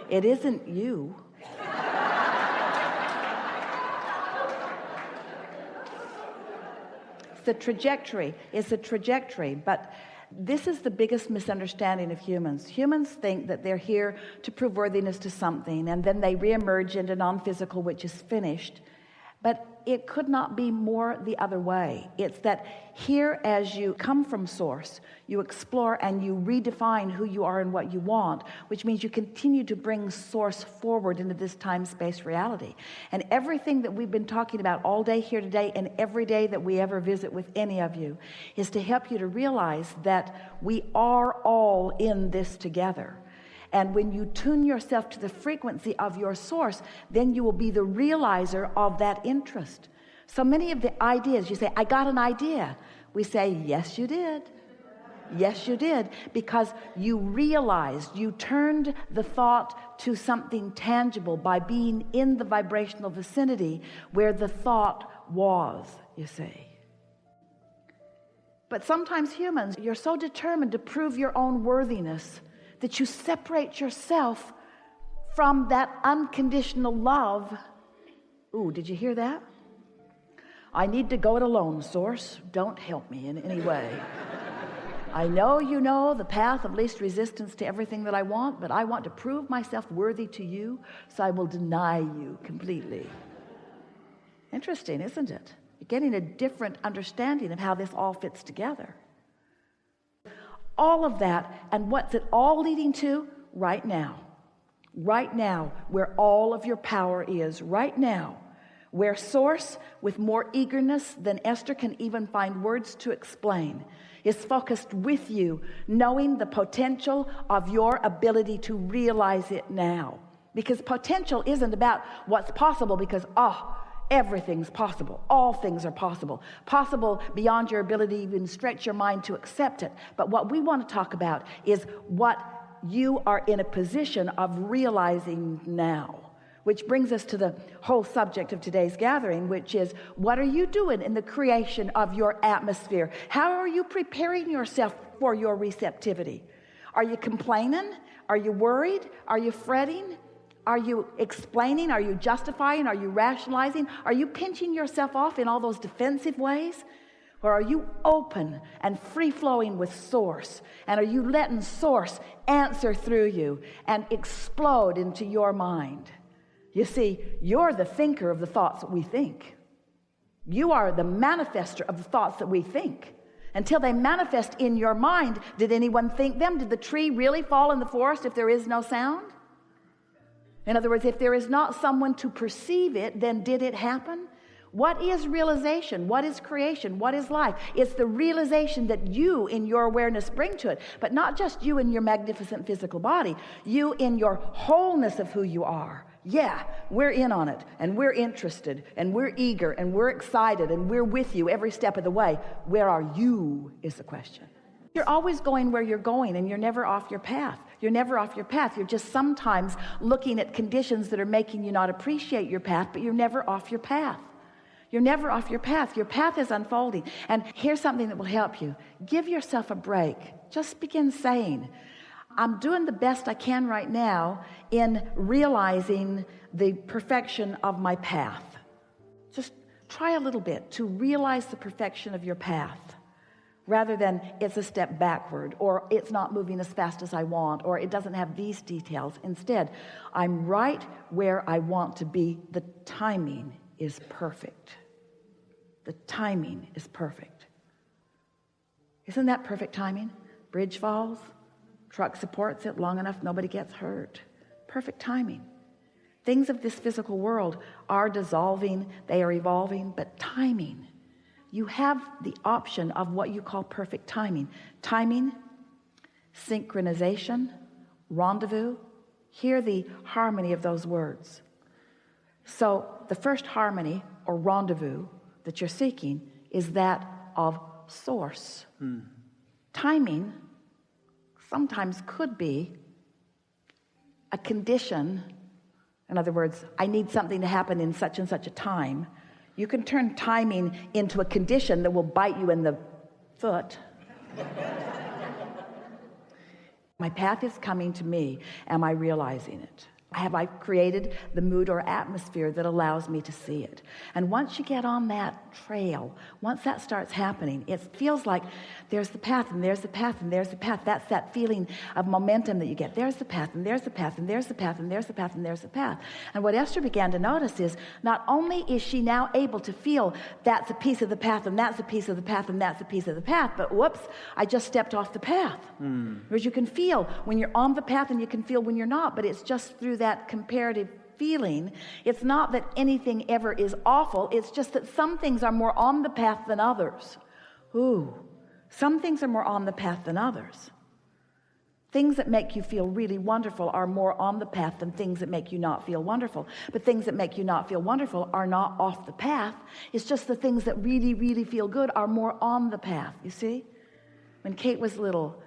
It isn't you. It's a trajectory, but this is the biggest misunderstanding of humans. Humans think that they're here to prove worthiness to something, and then they reemerge into non-physical, which is finished. But it could not be more the other way. It's that here, as you come from source, you explore and you redefine who you are and what you want, which means you continue to bring source forward into this time-space reality. And everything that we've been talking about all day here today and every day that we ever visit with any of you is to help you to realize that we are all in this together. And when you tune yourself to the frequency of your source, then you will be the realizer of that interest. So many of the ideas, you say, I got an idea. We say, yes, you did. Yes, you did. Because you realized, you turned the thought to something tangible by being in the vibrational vicinity where the thought was, you see. But sometimes humans, you're so determined to prove your own worthiness that you separate yourself from that unconditional love. Ooh, did you hear that? I need to go it alone, source. Don't help me in any way. I know you know the path of least resistance to everything that I want, but I want to prove myself worthy to you, so I will deny you completely. Interesting, isn't it? You're getting a different understanding of how this all fits together. All of that, and what's it all leading to? Right now, where all of your power is, right now, where source, with more eagerness than Esther can even find words to explain, is focused with you, knowing the potential of your ability to realize it now. Because potential isn't about what's possible, because everything's possible. All things are possible. Possible beyond your ability to even stretch your mind to accept it. But what we want to talk about is what you are in a position of realizing now. Which brings us to the whole subject of today's gathering, which is, what are you doing in the creation of your atmosphere? How are you preparing yourself for your receptivity? Are you complaining? Are you worried? Are you fretting? Are you explaining? Are you justifying? Are you rationalizing? Are you pinching yourself off in all those defensive ways? Or are you open and free-flowing with source? And are you letting source answer through you and explode into your mind? You see, you're the thinker of the thoughts that we think. You are the manifester of the thoughts that we think. Until they manifest in your mind, did anyone think them? Did the tree really fall in the forest if there is no sound? In other words, if there is not someone to perceive it, then did it happen? What is realization? What is creation? What is life? It's the realization that you in your awareness bring to it, but not just you in your magnificent physical body, you in your wholeness of who you are. Yeah, we're in on it, and we're interested, and we're eager, and we're excited, and we're with you every step of the way. Where are you is the question. You're always going where you're going, and you're never off your path. You're never off your path. You're just sometimes looking at conditions that are making you not appreciate your path, but you're never off your path. You're never off your path. Your path is unfolding. And here's something that will help you. Give yourself a break. Just begin saying, I'm doing the best I can right now in realizing the perfection of my path. Just try a little bit to realize the perfection of your path, rather than it's a step backward, or it's not moving as fast as I want, or it doesn't have these details. Instead, I'm right where I want to be. The timing is perfect. The timing is perfect. Isn't that perfect timing? Bridge falls, truck supports it long enough, nobody gets hurt. Perfect timing. Things of this physical world are dissolving, they are evolving, but timing. You have the option of what you call perfect timing. Timing, synchronization, rendezvous. Hear the harmony of those words. So the first harmony or rendezvous that you're seeking is that of source. Timing sometimes could be a condition. In other words, I need something to happen in such and such a time. You can turn timing into a condition that will bite you in the foot. My path is coming to me. Am I realizing it? I've created the mood or atmosphere that allows me to see it. And once you get on that trail, once that starts happening, it feels like there's the path, and there's the path, and there's the path. That's that feeling of momentum that you get. There's the path, and there's the path, and there's the path, and there's the path, and there's the path. And what Esther began to notice is not only is she now able to feel that's a piece of the path, and that's a piece of the path, and that's a piece of the path, but whoops, I just stepped off the path. Because you can feel when you're on the path, and you can feel when you're not, but it's just through that comparative feeling. It's not that anything ever is awful. It's just that some things are more on the path than others. Some things are more on the path than others. Things that make you feel really wonderful are more on the path than things that make you not feel wonderful. But things that make you not feel wonderful are not off the path. It's just the things that really, really feel good are more on the path. You see? When Kate was little,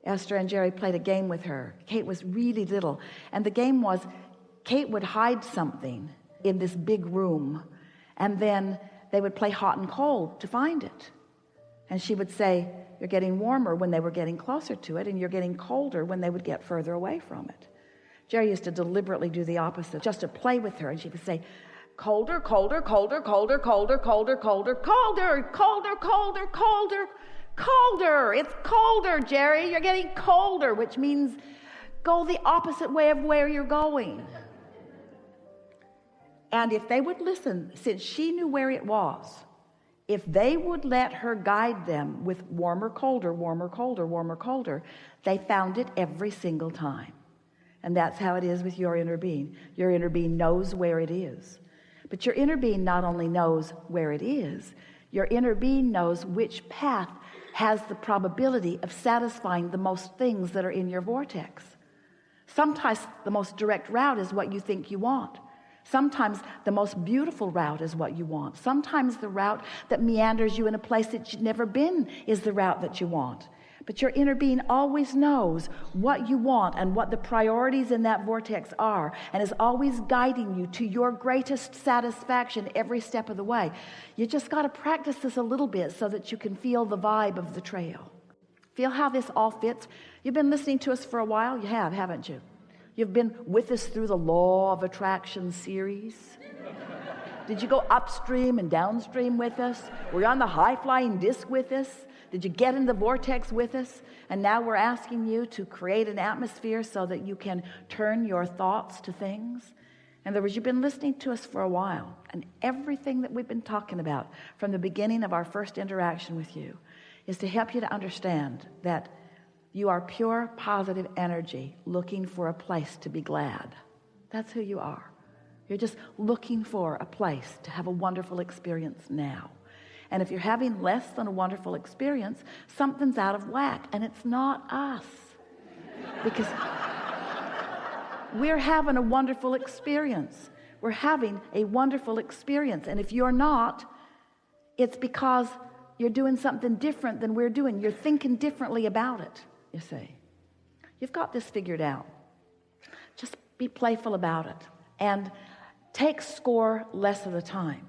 Esther and Jerry played a game with her. Kate was really little. And the game was Kate would hide something in this big room, and then they would play hot and cold to find it. And she would say, you're getting warmer when they were getting closer to it, and you're getting colder when they would get further away from it. Jerry used to deliberately do the opposite, just to play with her, and she would say, colder, colder, colder, colder, colder, colder, colder, colder, colder, colder, colder, colder. It's colder, Jerry. You're getting colder, which means go the opposite way of where you're going. And if they would listen, since she knew where it was, if they would let her guide them with warmer, colder, warmer, colder, warmer, colder, they found it every single time. And that's how it is with your inner being. Your inner being knows where it is. But your inner being not only knows where it is, your inner being knows which path has the probability of satisfying the most things that are in your vortex. Sometimes the most direct route is what you think you want. Sometimes the most beautiful route is what you want. Sometimes the route that meanders you in a place that you've never been is the route that you want. But your inner being always knows what you want and what the priorities in that vortex are, and is always guiding you to your greatest satisfaction every step of the way. You just got to practice this a little bit so that you can feel the vibe of the trail. Feel how this all fits. You've been listening to us for a while. You have, haven't you? You've been with us through the Law of Attraction series. Did you go upstream and downstream with us? Were you on the high-flying disc with us? Did you get in the vortex with us? And now we're asking you to create an atmosphere so that you can turn your thoughts to things. In other words, you've been listening to us for a while, and everything that we've been talking about from the beginning of our first interaction with you is to help you to understand that you are pure, positive energy looking for a place to be glad. That's who you are. You're just looking for a place to have a wonderful experience now. And if you're having less than a wonderful experience, something's out of whack, and it's not us. Because we're having a wonderful experience. We're having a wonderful experience. And if you're not, it's because you're doing something different than we're doing. You're thinking differently about it. You see, you've got this figured out. Just be playful about it and take score less of the time.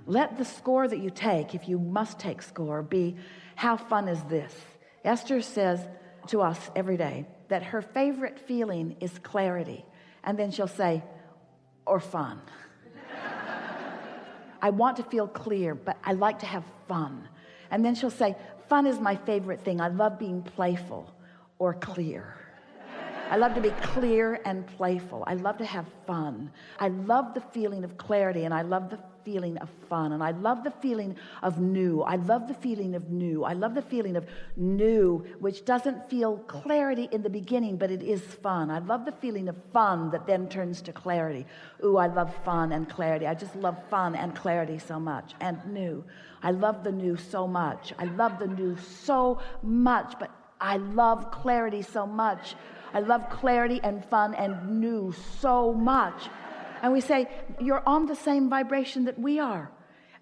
Let the score that you take, if you must take score, be how fun is this? Esther says to us every day that her favorite feeling is clarity, and then she'll say, or fun. I want to feel clear, but I like to have fun. And then she'll say, fun is my favorite thing. I love being playful. Or clear. I love to be clear and playful. I love to have fun. I love the feeling of clarity, and I love the feeling of fun, and I love the feeling of new. I love the feeling of new. I love the feeling of new, which doesn't feel clarity in the beginning, but it is fun. I love the feeling of fun that then turns to clarity. Ooh, I love fun and clarity. I just love fun and clarity so much. And new. I love the new so much. I love the new so much, but I love clarity so much. I love clarity and fun and new so much. And we say, you're on the same vibration that we are.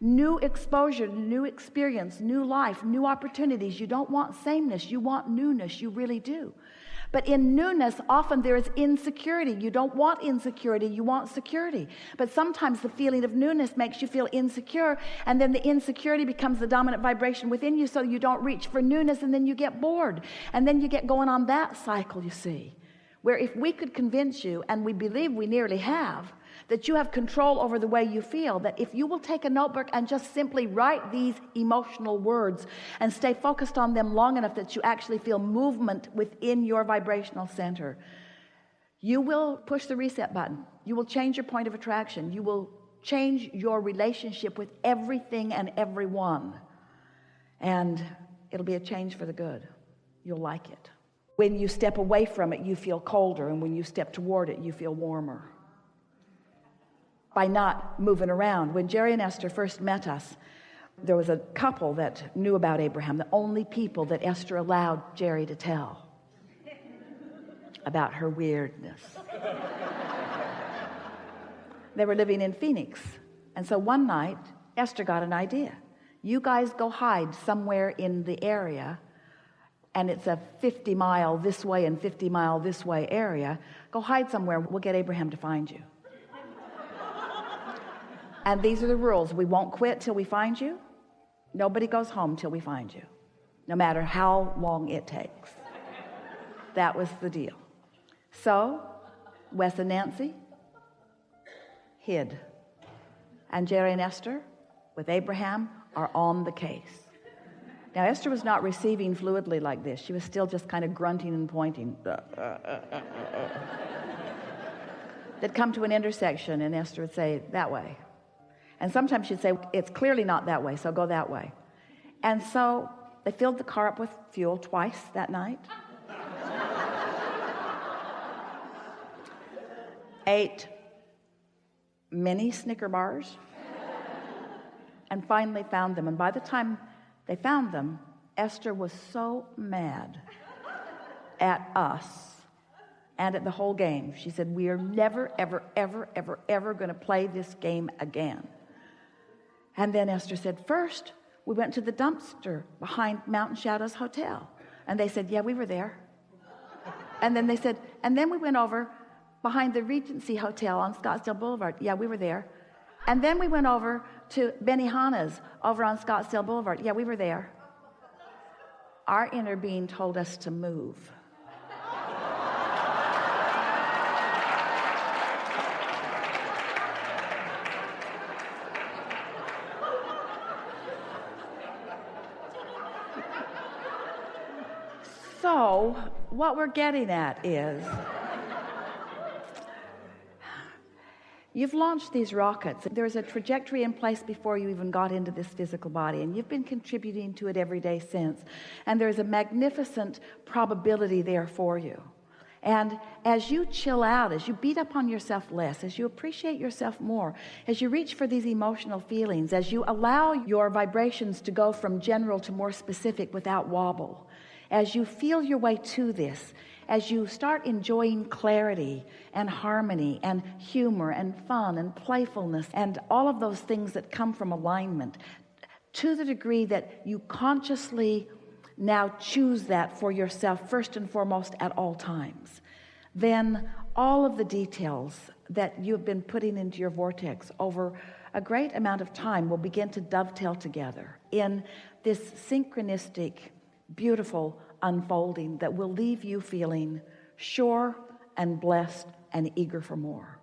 New exposure, new experience, new life, new opportunities. You don't want sameness. You want newness. You really do. But in newness, often there is insecurity. You don't want insecurity. You want security. But sometimes the feeling of newness makes you feel insecure, and then the insecurity becomes the dominant vibration within you, so you don't reach for newness, and then you get bored. And then you get going on that cycle, you see, where if we could convince you, and we believe we nearly have, that you have control over the way you feel, that if you will take a notebook and just simply write these emotional words and stay focused on them long enough that you actually feel movement within your vibrational center, you will push the reset button. You will change your point of attraction. You will change your relationship with everything and everyone. And it'll be a change for the good. You'll like it. When you step away from it, you feel colder. And when you step toward it, you feel warmer. By not moving around. When Jerry and Esther first met us, there was a couple that knew about Abraham, the only people that Esther allowed Jerry to tell about her weirdness. They were living in Phoenix. And so one night, Esther got an idea. You guys go hide somewhere in the area, and it's a 50-mile this way and 50-mile this way area. Go hide somewhere. We'll get Abraham to find you. And these are the rules. We won't quit till we find you. Nobody goes home till we find you, no matter how long it takes. That was the deal. So Wes and Nancy hid. And Jerry and Esther, with Abraham, are on the case. Now, Esther was not receiving fluidly like this. She was still just kind of grunting and pointing. They'd come to an intersection, and Esther would say, that way. And sometimes she'd say, it's clearly not that way, so go that way. And so they filled the car up with fuel twice that night. Ate many Snicker bars. And finally found them. And by the time they found them, Esther was so mad at us and at the whole game. She said, we are never, ever, ever, ever, ever going to play this game again. And then Esther said, first, we went to the dumpster behind Mountain Shadows Hotel. And they said, yeah, we were there. And then they said, and then we went over behind the Regency Hotel on Scottsdale Boulevard. Yeah, we were there. And then we went over to Benihana's over on Scottsdale Boulevard. Yeah, we were there. Our inner being told us to move. So, what we're getting at is, you've launched these rockets. There's a trajectory in place before you even got into this physical body, and you've been contributing to it every day since. And there's a magnificent probability there for you. And as you chill out, as you beat up on yourself less, as you appreciate yourself more, as you reach for these emotional feelings, as you allow your vibrations to go from general to more specific without wobble, as you feel your way to this, as you start enjoying clarity and harmony and humor and fun and playfulness and all of those things that come from alignment, to the degree that you consciously now choose that for yourself first and foremost at all times, then all of the details that you've been putting into your vortex over a great amount of time will begin to dovetail together in this synchronistic, beautiful unfolding that will leave you feeling sure and blessed and eager for more.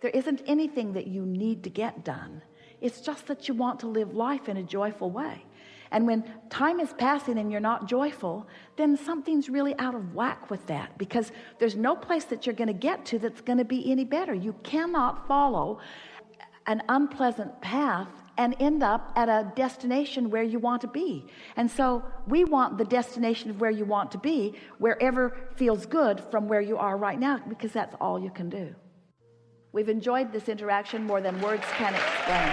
There isn't anything that you need to get done. It's just that you want to live life in a joyful way. And when time is passing and you're not joyful, then something's really out of whack with that, because there's no place that you're going to get to that's going to be any better. You cannot follow an unpleasant path and end up at a destination where you want to be. And so we want the destination of where you want to be, wherever feels good from where you are right now, because that's all you can do. We've enjoyed this interaction more than words can explain.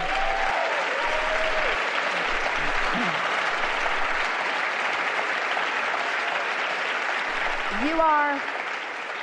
You are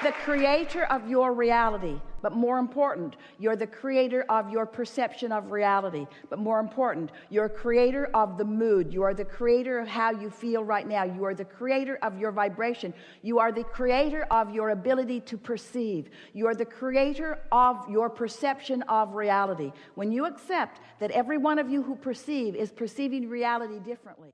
the creator of your reality, but more important, you're the creator of your perception of reality. But more important, you're a creator of the mood. You are the creator of how you feel right now. You are the creator of your vibration. You are the creator of your ability to perceive. You are the creator of your perception of reality. When you accept that every one of you who perceive is perceiving reality differently,